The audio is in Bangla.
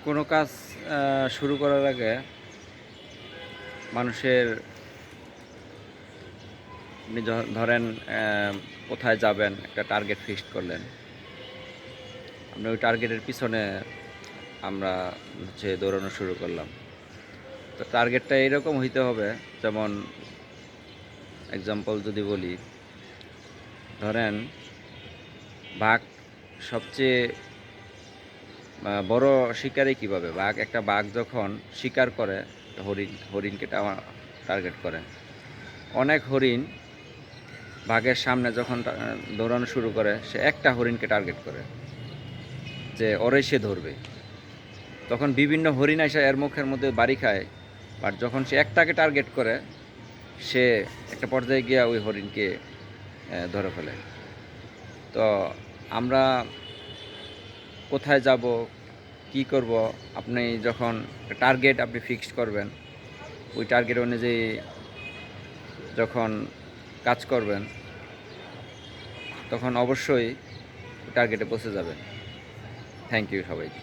কোনো কাজ শুরু করার আগে মানুষের আপনি ধরেন কোথায় যাবেন একটা টার্গেট ফিক্সড করলেন। আপনি ওই টার্গেটের পিছনে আমরা দৌড়ানো শুরু করলাম। তো টার্গেটটা এইরকম হইতে হবে, যেমন এক্সাম্পল যদি বলি, ধরেন বাঘ সবচেয়ে বড় শিকারী কীভাবে, একটা বাঘ যখন শিকার করে হরিণকে টার্গেট করে। অনেক হরিণ বাঘের সামনে যখন দৌড়ানো শুরু করে, সে একটা হরিণকে টার্গেট করে যে ওরে সে ধরবে। তখন বিভিন্ন হরিণ এসে এর মুখের মধ্যে বাড়ি খায়, বাট যখন সে একটাকে টার্গেট করে, সে একটা পর্যায়ে গিয়ে ওই হরিণকে ধরে ফেলে। তো আমরা কোথায় যাব, কি করব, আপনি যখন টার্গেট আপনি ফিক্সড করবেন, ওই টার্গেট অনুযায়ী যখন কাজ করবেন, তখন অবশ্যই টার্গেটে পৌঁছে যাবেন। থ্যাংক ইউ সবাইকে।